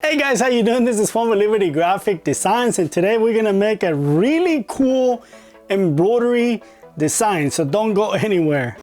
Hey guys, how you doing? This is Fuwary with Liberty Graphic Designs, and today we're gonna make a really cool embroidery design, so don't go anywhere.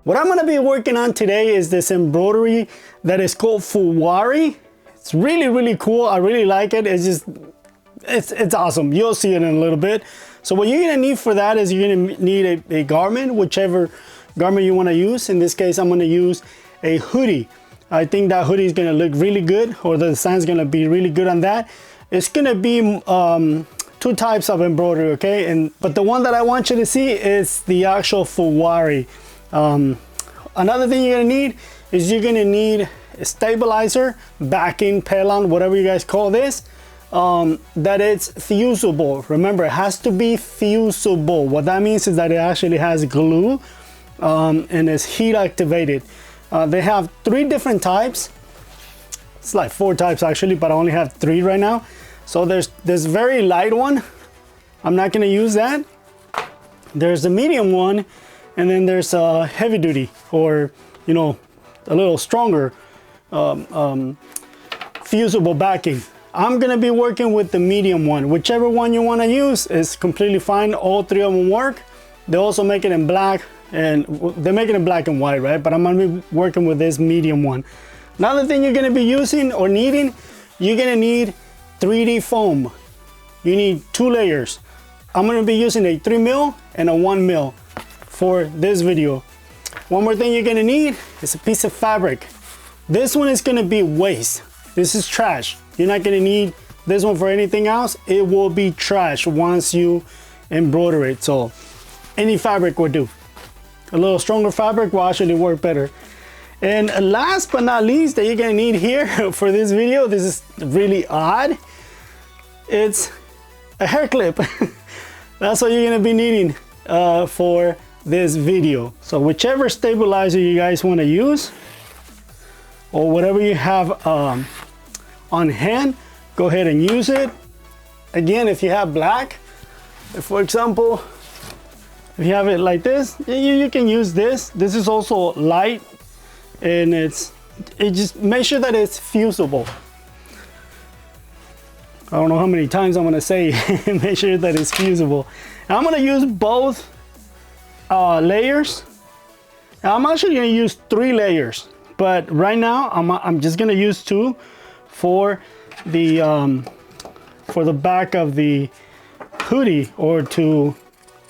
What I'm gonna be working on today is this embroidery that is called Fuwary. It's really cool. I really like it. It's awesome. You'll see it in a little bit. So what you're gonna need for that is you're gonna need a garment, whichever garment you wanna use. In this case, I'm gonna use a hoodie. I think that hoodie is gonna look really good, or the design is gonna be really good on that. It's gonna be two types of embroidery, okay? But the one that I want you to see is the actual Fuwary. Another thing you're gonna need is you're gonna need a stabilizer, backing, pelon, whatever you guys call this, that it's fusible. Remember, it has to be fusible. What that means is that it actually has glue and is heat activated. They have 3 different types. It's like 4 types actually, but I only have 3 right now. So there's this very light one. I'm not gonna use that. There's the medium one, and then there's a heavy duty, or you know, a little stronger fusible backing. I'm gonna be working with the medium one. Whichever one you want to use is completely fine. All 3 of them work. They also make it in black, and they make it in black and white, right? But I'm gonna be working with this medium one. Another thing you're gonna be using or needing, you're gonna need 3D foam. You need 2 layers. I'm gonna be using a 3 mil and a 1 mil for this video. One more thing you're gonna need is a piece of fabric. This one is gonna be waste. This is trash. You're not gonna need this one for anything else. It will be trash once you embroider it. So any fabric will do. A little stronger fabric will actually work better. And last but not least that you're gonna need here for this video, this is really odd. It's a hair clip. That's what you're gonna be needing for this video. So whichever stabilizer you guys want to use, or whatever you have on hand, go ahead and use it. Again, if you have black, for example, if you have it like this, you can use this. This is also light, and it just make sure that it's fusible. I don't know how many times I'm gonna say make sure that it's fusible. And I'm gonna use both layers. Now, I'm actually gonna use 3 layers, but right now I'm just gonna use 2 for the back of the hoodie, or to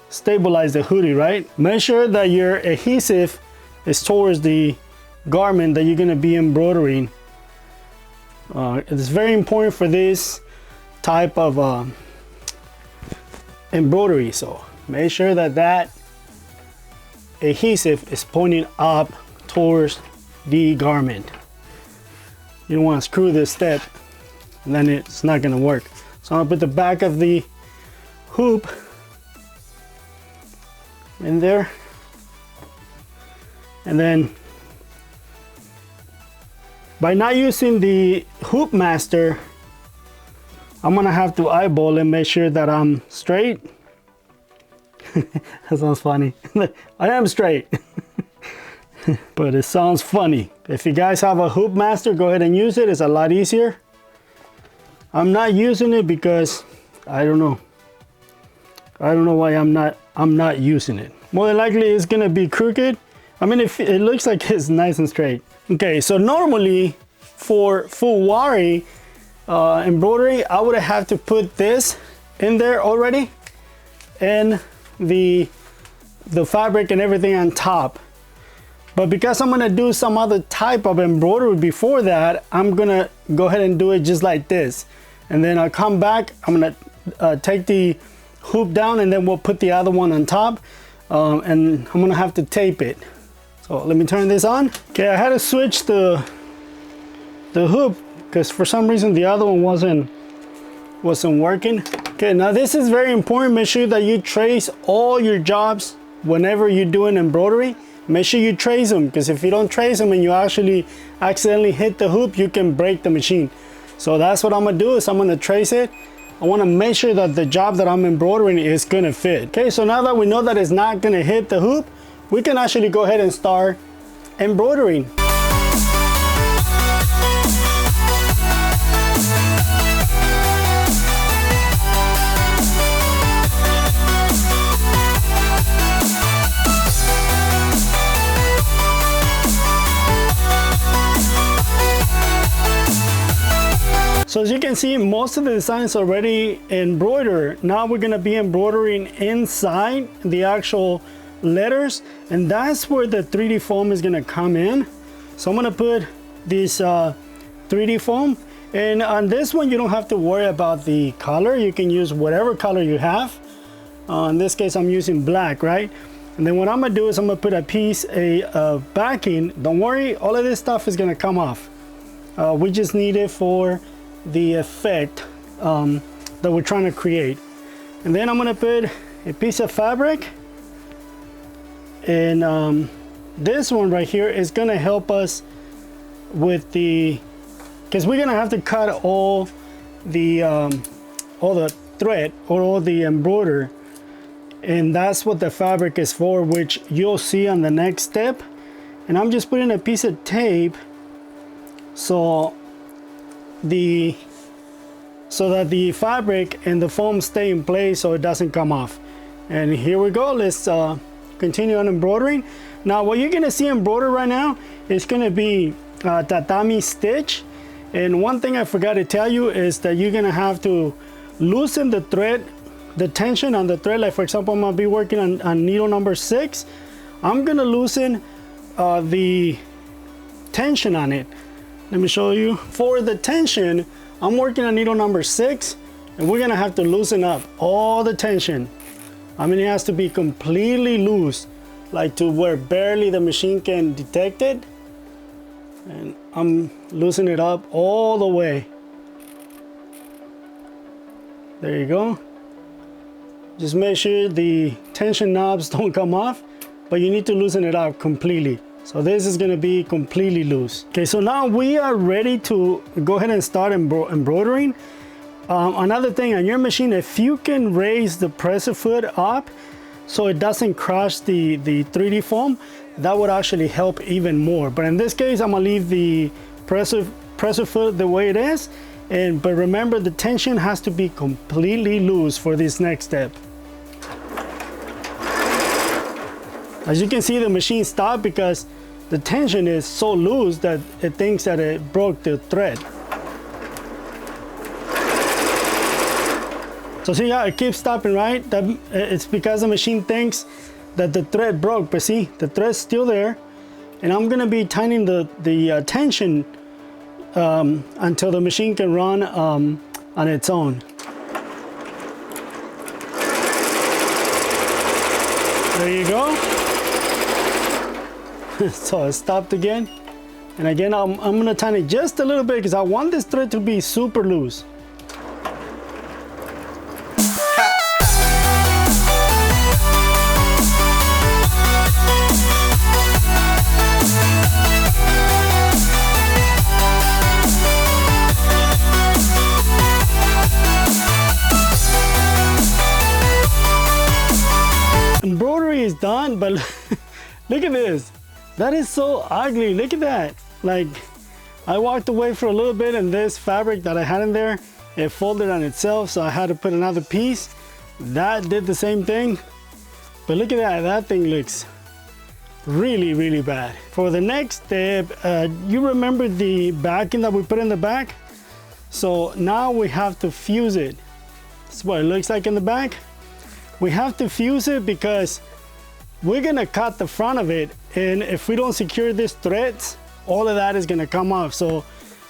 stabilize the hoodie, right? Make sure that your adhesive is towards the garment that you're gonna be embroidering. It's very important for this type of embroidery, so make sure that adhesive is pointing up towards the garment. You don't want to screw this step, and then it's not going to work. So I'm going to put the back of the hoop in there, and then by not using the hoop master, I'm gonna have to eyeball and make sure that I'm straight. That sounds funny. I am straight. But it sounds funny. If you guys have a hoop master, go ahead and use it. It's a lot easier. I'm not using it because I don't know why I'm not using it. More than likely it's gonna be crooked. I mean, if it looks like it's nice and straight. Okay, so normally for Fuwary embroidery, I would have to put this in there already, and the fabric and everything on top. But because I'm gonna do some other type of embroidery before that, I'm gonna go ahead and do it just like this, and then I'll come back. I'm gonna take the hoop down, and then we'll put the other one on top, and I'm gonna have to tape it. So let me turn this on. Okay, I had to switch the hoop because for some reason the other one wasn't working. Okay, now this is very important. Make sure that you trace all your jobs whenever you're doing embroidery. make sure you trace them, because if you don't trace them and you actually accidentally hit the hoop, you can break the machine. So that's what I'm gonna do, is I'm gonna trace it. I wanna make sure that the job that I'm embroidering is gonna fit. Okay, so now that we know that it's not gonna hit the hoop, we can actually go ahead and start embroidering. So as you can see, most of the design is already embroidered. Now we're gonna be embroidering inside the actual letters, and that's where the 3D foam is gonna come in. So I'm gonna put this 3D foam, and on this one you don't have to worry about the color. You can use whatever color you have. In this case I'm using black, right? And then what I'm gonna do is I'm gonna put a piece of backing. Don't worry, all of this stuff is gonna come off. We just need it for the effect that we're trying to create. And then I'm gonna put a piece of fabric, and this one right here is gonna help us with the, because we're gonna have to cut all the thread or all the embroider, and that's what the fabric is for, which you'll see on the next step. And I'm just putting a piece of tape so that the fabric and the foam stay in place so it doesn't come off. And here we go. Let's continue on embroidering. Now what you're gonna see embroidered right now is gonna be tatami stitch. And one thing I forgot to tell you is that you're gonna have to loosen the thread, the tension on the thread. Like for example, I'm gonna be working on needle number 6. I'm gonna loosen the tension on it. Let me show you. For the tension, I'm working on needle number 6, and we're gonna have to loosen up all the tension. I mean, it has to be completely loose, like to where barely the machine can detect it. And I'm loosening it up all the way. There you go. Just make sure the tension knobs don't come off, but you need to loosen it up completely. So this is gonna be completely loose. Okay, so now we are ready to go ahead and start embroidering. Another thing on your machine, if you can raise the presser foot up so it doesn't crush the 3D foam, that would actually help even more. But in this case, I'm gonna leave the presser foot the way it is. But remember, the tension has to be completely loose for this next step. As you can see, the machine stopped because the tension is so loose that it thinks that it broke the thread. So see how it keeps stopping, right? It's because the machine thinks that the thread broke, but see, the thread's still there. And I'm gonna be tightening the tension until the machine can run on its own. There you go. So it stopped again, and again I'm gonna tighten it just a little bit because I want this thread to be super loose. Embroidery is done, but look at this. That is so ugly. Look at that. Like, I walked away for a little bit and this fabric that I had in there, it folded on itself, so I had to put another piece. That did the same thing. But look at that. That thing looks really, really bad. For the next step, you remember the backing that we put in the back? So now we have to fuse it. This is what it looks like in the back. We have to fuse it because we're gonna cut the front of it, and if we don't secure these threads, all of that is gonna come off. So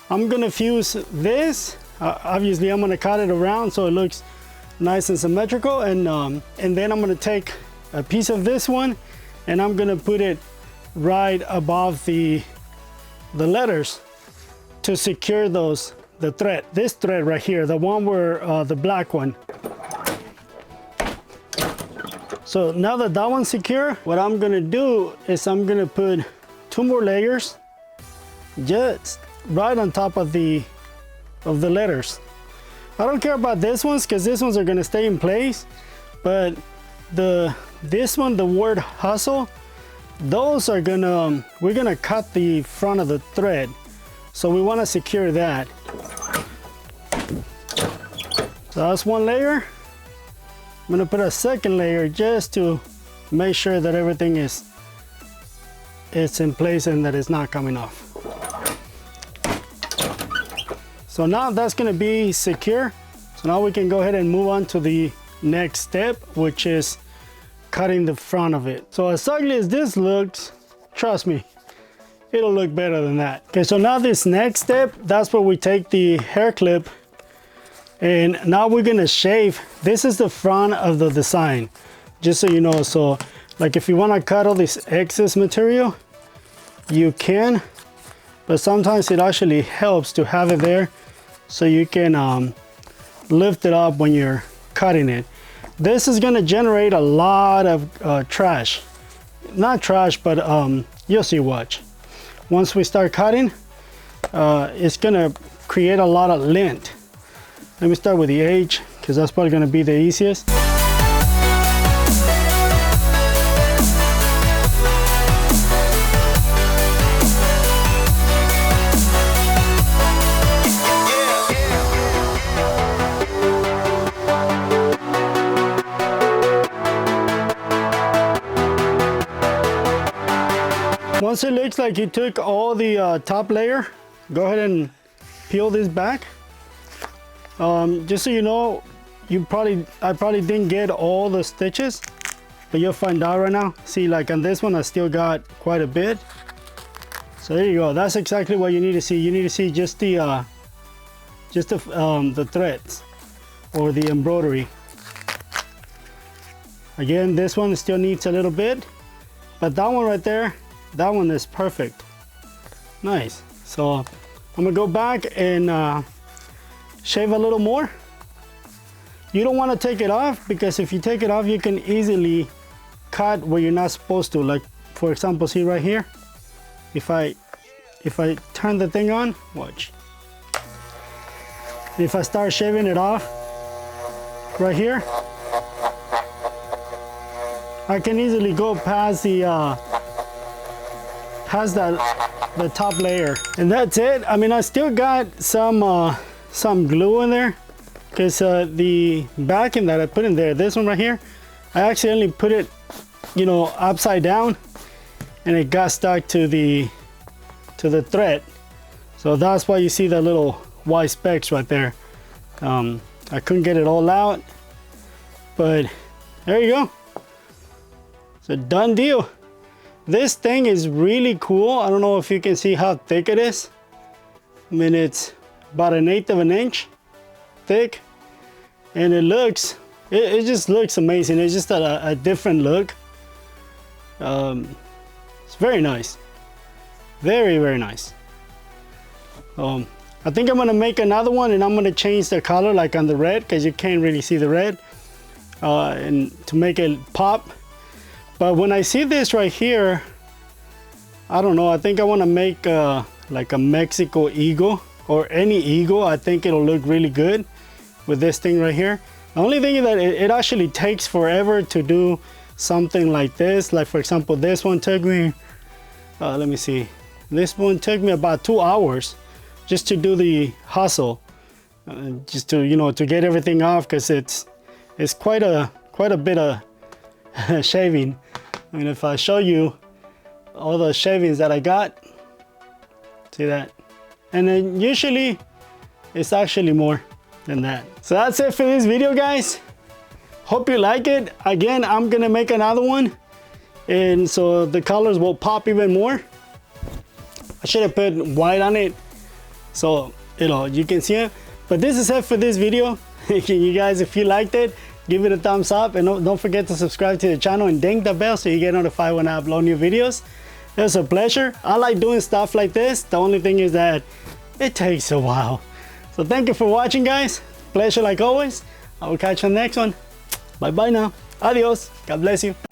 I'm gonna fuse this. Obviously I'm gonna cut it around so it looks nice and symmetrical, and then I'm gonna take a piece of this one and I'm gonna put it right above the letters to secure the thread, this thread right here, the one where the black one. So now that that one's secure, what I'm gonna do is I'm gonna put 2 more layers just right on top of the letters. I don't care about this ones because these ones are gonna stay in place, but this one, the word hustle, those are gonna, we're gonna cut the front of the thread. So we wanna secure that. So that's 1 layer. I'm gonna put a 2nd layer just to make sure that everything is in place and that it's not coming off. So now that's gonna be secure. So now we can go ahead and move on to the next step, which is cutting the front of it. So as ugly as this looks, trust me, it'll look better than that. Okay, so now this next step, that's where we take the hair clip and now we're gonna shave. This is the front of the design, just so you know. So like if you wanna cut all this excess material, you can, but sometimes it actually helps to have it there so you can lift it up when you're cutting it. This is gonna generate a lot of trash. Not trash, but you'll see, watch. Once we start cutting, it's gonna create a lot of lint. Let me start with the H, because that's probably gonna be the easiest. Once it looks like you took all the top layer, go ahead and peel this back. Just so you know, I probably didn't get all the stitches, but you'll find out right now. See, like on this one, I still got quite a bit. So there you go. That's exactly what you need to see. You need to see just the threads or the embroidery. Again, this one still needs a little bit, but that one right there, that one is perfect. Nice. So I'm gonna go back and shave a little more. You don't want to take it off, because if you take it off, you can easily cut where you're not supposed to. Like for example, see right here, if I turn the thing on, watch. If I start shaving it off right here, I can easily go past the top layer, and that's it. I mean, I still got some glue in there, because the backing that I put in there, this one right here, I accidentally put it, you know, upside down, and it got stuck to the thread. So that's why you see that little white specks right there. I couldn't get it all out, but there you go. It's a done deal. This thing is really cool. I don't know if you can see how thick it is. I mean, it's about 1/8 of an inch thick, and it just looks amazing. It's just a different look. It's very nice, very, very nice. I think I'm gonna make another one, and I'm gonna change the color, like on the red, because you can't really see the red, and to make it pop. But when I see this right here, I don't know, I think I want to make like a Mexico eagle, or any eagle. I think it'll look really good with this thing right here. The only thing is that it actually takes forever to do something like this. Like for example, this one took me, let me see, this one took me about 2 hours just to do the hustle, just to, you know, to get everything off, because it's quite a bit of shaving. I mean, if I show you all the shavings that I got, see that? And then usually it's actually more than that. So that's it for this video, guys. Hope you like it. Again, I'm gonna make another one, and so the colors will pop even more. I should have put white on it so, you know, you can see it. But this is it for this video. You guys, if you liked it, give it a thumbs up, and don't forget to subscribe to the channel and ding the bell so you get notified when I upload new videos. It was a pleasure. I like doing stuff like this. The only thing is that it takes a while. So thank you for watching, guys. Pleasure like always. I will catch you on the next one. Bye bye now. Adios. God bless you.